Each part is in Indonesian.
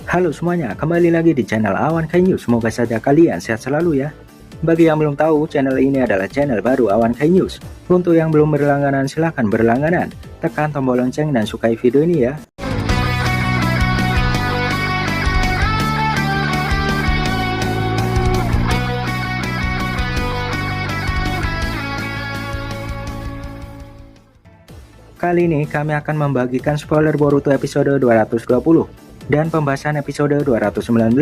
Halo semuanya, kembali lagi di channel Awan Kai News. Semoga saja kalian sehat selalu ya. Bagi yang belum tahu, channel ini adalah channel baru Awan Kai News. Untuk yang belum berlangganan, silahkan berlangganan. Tekan tombol lonceng dan sukai video ini ya. Kali ini kami akan membagikan spoiler Boruto episode 220 dan pembahasan episode 219.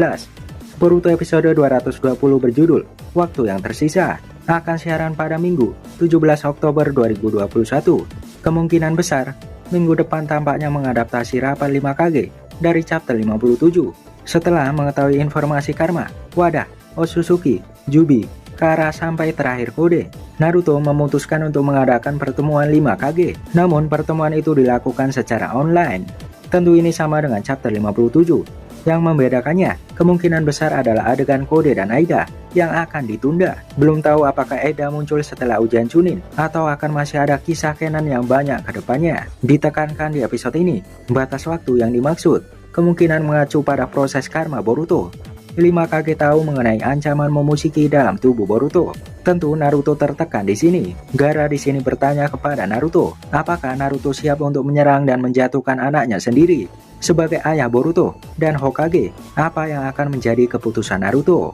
Boruto episode 220 berjudul Waktu yang Tersisa akan siaran pada Minggu 17 Oktober 2021. Kemungkinan besar minggu depan tampaknya mengadaptasi rapat 5KG dari chapter 57. Setelah mengetahui informasi Karma, Wada, Otsutsuki, Jubi, Kara sampai terakhir Kode, Naruto memutuskan untuk mengadakan pertemuan 5KG. Namun pertemuan itu dilakukan secara online. Tentu ini sama dengan chapter 57. Yang membedakannya, kemungkinan besar adalah adegan Kode dan Aida yang akan ditunda. Belum tahu apakah Aida muncul setelah ujian Chunin atau akan masih ada kisah Kenan yang banyak ke depannya. Ditekankan di episode ini, batas waktu yang dimaksud kemungkinan mengacu pada proses karma Boruto. 5KG tahu mengenai ancaman Momoshiki dalam tubuh Boruto. Tentu Naruto tertekan di sini. Gaara di sini bertanya kepada Naruto, apakah Naruto siap untuk menyerang dan menjatuhkan anaknya sendiri? Sebagai ayah Boruto dan Hokage, apa yang akan menjadi keputusan Naruto?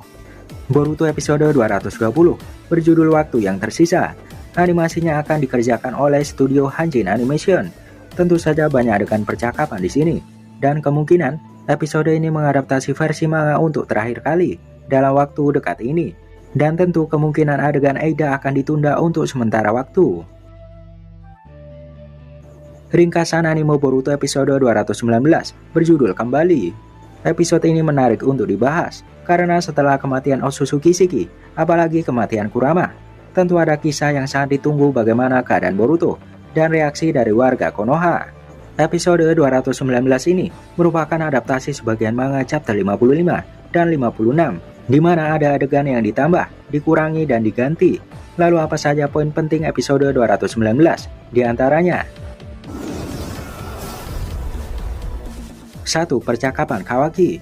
Boruto episode 220 berjudul Waktu yang Tersisa. Animasinya akan dikerjakan oleh studio Hanjin Animation. Tentu saja banyak adegan percakapan di sini, dan kemungkinan episode ini mengadaptasi versi manga untuk terakhir kali dalam waktu dekat ini. Dan tentu kemungkinan adegan Aida akan ditunda untuk sementara waktu. Ringkasan anime Boruto episode 219 berjudul Kembali. Episode ini menarik untuk dibahas karena setelah kematian Otsutsuki Shiki, apalagi kematian Kurama, tentu ada kisah yang sangat ditunggu bagaimana keadaan Boruto dan reaksi dari warga Konoha. Episode 219 ini merupakan adaptasi sebagian manga chapter 55 dan 56, di mana ada adegan yang ditambah, dikurangi, dan diganti. Lalu apa saja poin penting episode 219? Di antaranya 1. Percakapan Kawaki.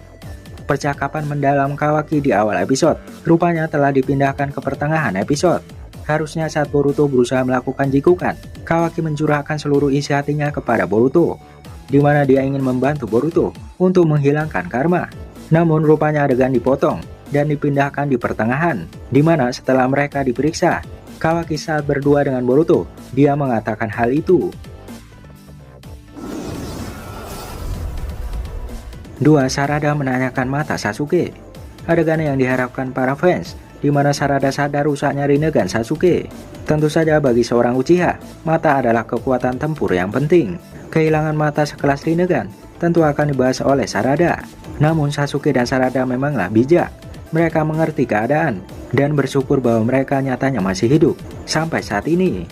Percakapan mendalam Kawaki di awal episode rupanya telah dipindahkan ke pertengahan episode. Harusnya saat Boruto berusaha melakukan jikukan, Kawaki mencurahkan seluruh isi hatinya kepada Boruto, di mana dia ingin membantu Boruto untuk menghilangkan karma. Namun rupanya adegan dipotong dan dipindahkan di pertengahan, di mana setelah mereka diperiksa, Kawaki saat berdua dengan Boruto, dia mengatakan hal itu. 2. Sarada menanyakan mata Sasuke. Adegan yang diharapkan para fans, di mana Sarada sadar rusaknya Rinnegan Sasuke. Tentu saja bagi seorang Uchiha, mata adalah kekuatan tempur yang penting. Kehilangan mata sekelas Rinnegan tentu akan dibahas oleh Sarada. Namun Sasuke dan Sarada memanglah bijak. Mereka mengerti keadaan dan bersyukur bahwa mereka nyatanya masih hidup sampai saat ini.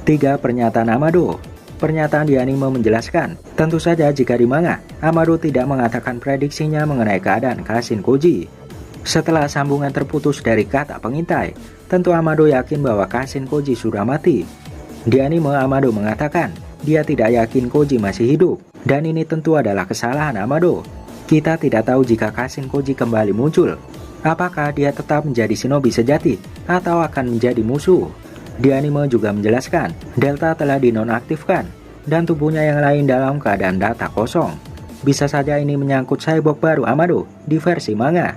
3. Pernyataan Amado. Pernyataan di anime menjelaskan, tentu saja jika di manga, Amado tidak mengatakan prediksinya mengenai keadaan Kashin Koji. Setelah sambungan terputus dari kata pengintai, tentu Amado yakin bahwa Kashin Koji sudah mati. Di anime Amado mengatakan, dia tidak yakin Koji masih hidup, dan ini tentu adalah kesalahan Amado. Kita tidak tahu jika Kashin Koji kembali muncul. Apakah dia tetap menjadi shinobi sejati, atau akan menjadi musuh? Di anime juga menjelaskan, Delta telah dinonaktifkan, dan tubuhnya yang lain dalam keadaan data kosong. Bisa saja ini menyangkut cyborg baru Amado di versi manga.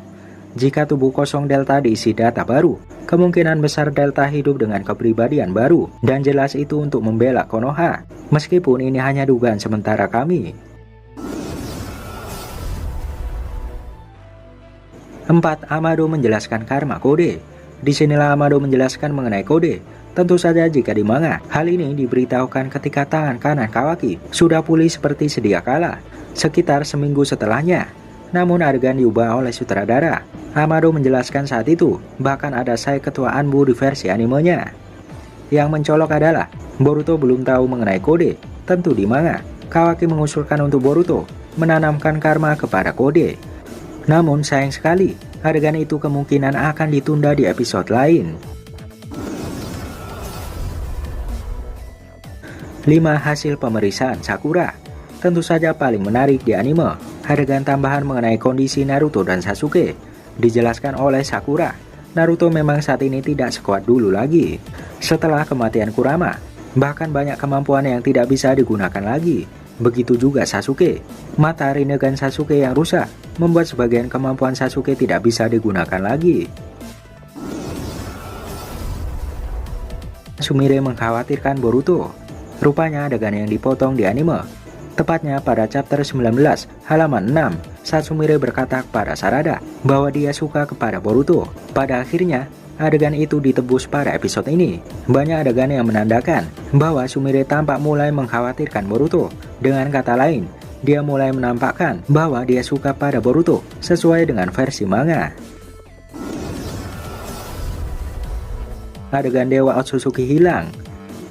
Jika tubuh kosong Delta diisi data baru, kemungkinan besar Delta hidup dengan kepribadian baru, dan jelas itu untuk membela Konoha. Meskipun ini hanya dugaan sementara kami. 4. Amado menjelaskan karma Kode. Disinilah Amado menjelaskan mengenai Kode. Tentu saja jika di manga, hal ini diberitahukan ketika tangan kanan Kawaki sudah pulih seperti sedia kala, sekitar seminggu setelahnya. Namun adegan diubah oleh sutradara. Amado menjelaskan saat itu, bahkan ada saya ketua Anbu di versi animenya. Yang mencolok adalah, Boruto belum tahu mengenai Kode. Tentu di manga, Kawaki mengusulkan untuk Boruto menanamkan karma kepada Kode. Namun sayang sekali, adegan itu kemungkinan akan ditunda di episode lain. 5. Hasil pemeriksaan Sakura. Tentu saja paling menarik di anime, adegan tambahan mengenai kondisi Naruto dan Sasuke. Dijelaskan oleh Sakura, Naruto memang saat ini tidak sekuat dulu lagi. Setelah kematian Kurama, bahkan banyak kemampuan yang tidak bisa digunakan lagi. Begitu juga Sasuke. Mata Rinnegan Sasuke yang rusak, membuat sebagian kemampuan Sasuke tidak bisa digunakan lagi. Sumire mengkhawatirkan Boruto. Rupanya adegan yang dipotong di anime, tepatnya pada chapter 19, halaman 6, saat Sumire berkata kepada Sarada bahwa dia suka kepada Boruto. Pada akhirnya, adegan itu ditebus pada episode ini. Banyak adegan yang menandakan bahwa Sumire tampak mulai mengkhawatirkan Boruto. Dengan kata lain, dia mulai menampakkan bahwa dia suka pada Boruto sesuai dengan versi manga. Adegan Dewa Otsutsuki hilang.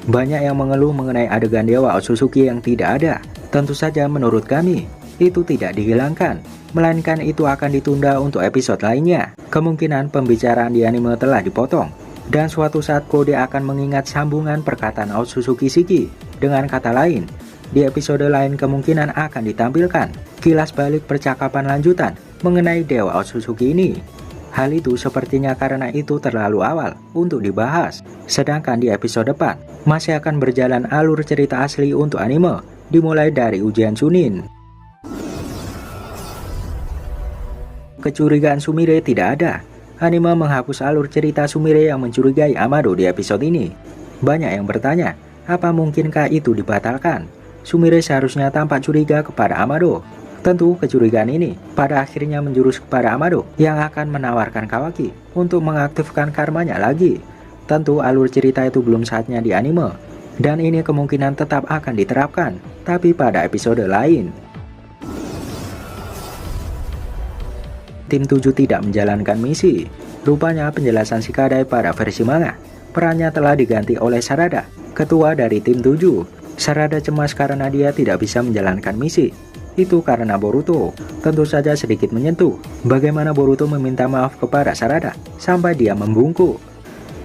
Banyak yang mengeluh mengenai adegan Dewa Otsutsuki yang tidak ada. Tentu saja menurut kami, itu tidak dihilangkan, melainkan itu akan ditunda untuk episode lainnya. Kemungkinan pembicaraan di anime telah dipotong, dan suatu saat Kode akan mengingat sambungan perkataan Otsutsuki Shiki. Dengan kata lain, di episode lain kemungkinan akan ditampilkan kilas balik percakapan lanjutan mengenai Dewa Otsutsuki ini. Hal itu sepertinya karena itu terlalu awal untuk dibahas. Sedangkan di episode depan, masih akan berjalan alur cerita asli untuk anime, dimulai dari ujian Chunin. Kecurigaan Sumire tidak ada. Anime menghapus alur cerita Sumire yang mencurigai Amado di episode ini. Banyak yang bertanya, apa mungkinkah itu dibatalkan? Sumire seharusnya tampak curiga kepada Amado. Tentu kecurigaan ini pada akhirnya menjurus kepada Amado yang akan menawarkan Kawaki untuk mengaktifkan karmanya lagi. Tentu alur cerita itu belum saatnya di anime, dan ini kemungkinan tetap akan diterapkan, tapi pada episode lain. Tim 7 tidak menjalankan misi. Rupanya penjelasan Shikadai pada versi manga, perannya telah diganti oleh Sarada, ketua dari tim 7. Sarada cemas karena dia tidak bisa menjalankan misi. Itu karena Boruto. Tentu saja sedikit menyentuh bagaimana Boruto meminta maaf kepada Sarada sampai dia membungkuk.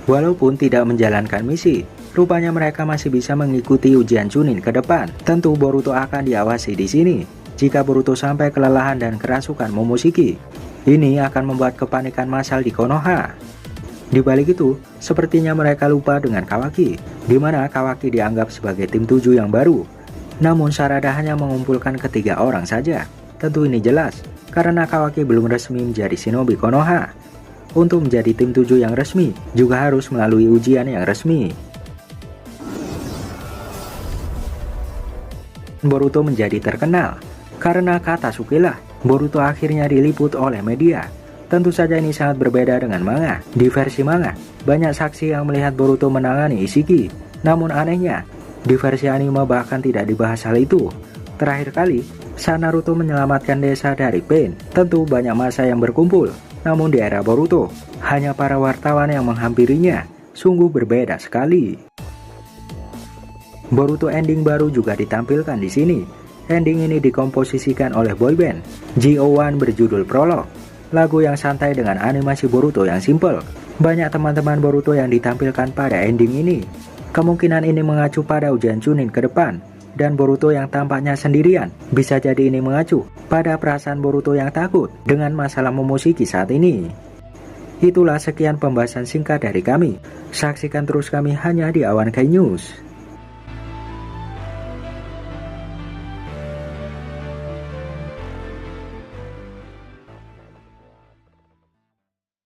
Walaupun tidak menjalankan misi, rupanya mereka masih bisa mengikuti ujian Chunin ke depan. Tentu Boruto akan diawasi di sini. Jika Boruto sampai kelelahan dan kerasukan Momoshiki, ini akan membuat kepanikan massal di Konoha. Di balik itu, sepertinya mereka lupa dengan Kawaki, di mana Kawaki dianggap sebagai tim 7 yang baru. Namun Sarada hanya mengumpulkan ketiga orang saja. Tentu ini jelas, karena Kawaki belum resmi menjadi shinobi Konoha. Untuk menjadi tim 7 yang resmi, juga harus melalui ujian yang resmi. Boruto menjadi terkenal karena kata Sukilah. Boruto akhirnya diliput oleh media. Tentu saja ini sangat berbeda dengan manga. Di versi manga, banyak saksi yang melihat Boruto menangani Ishiki. Namun anehnya, di versi anime bahkan tidak dibahas hal itu. Terakhir kali, saat Naruto menyelamatkan desa dari Pain, tentu banyak massa yang berkumpul. Namun di era Boruto, hanya para wartawan yang menghampirinya. Sungguh berbeda sekali. Boruto ending baru juga ditampilkan di sini. Ending ini dikomposisikan oleh boyband JO1 berjudul Prologue. Lagu yang santai dengan animasi Boruto yang simple. Banyak teman-teman Boruto yang ditampilkan pada ending ini. Kemungkinan ini mengacu pada ujian Chunin ke depan, dan Boruto yang tampaknya sendirian. Bisa jadi ini mengacu pada perasaan Boruto yang takut dengan masalah Momoshiki saat ini. Itulah sekian pembahasan singkat dari kami. Saksikan terus kami hanya di Awan Kai News.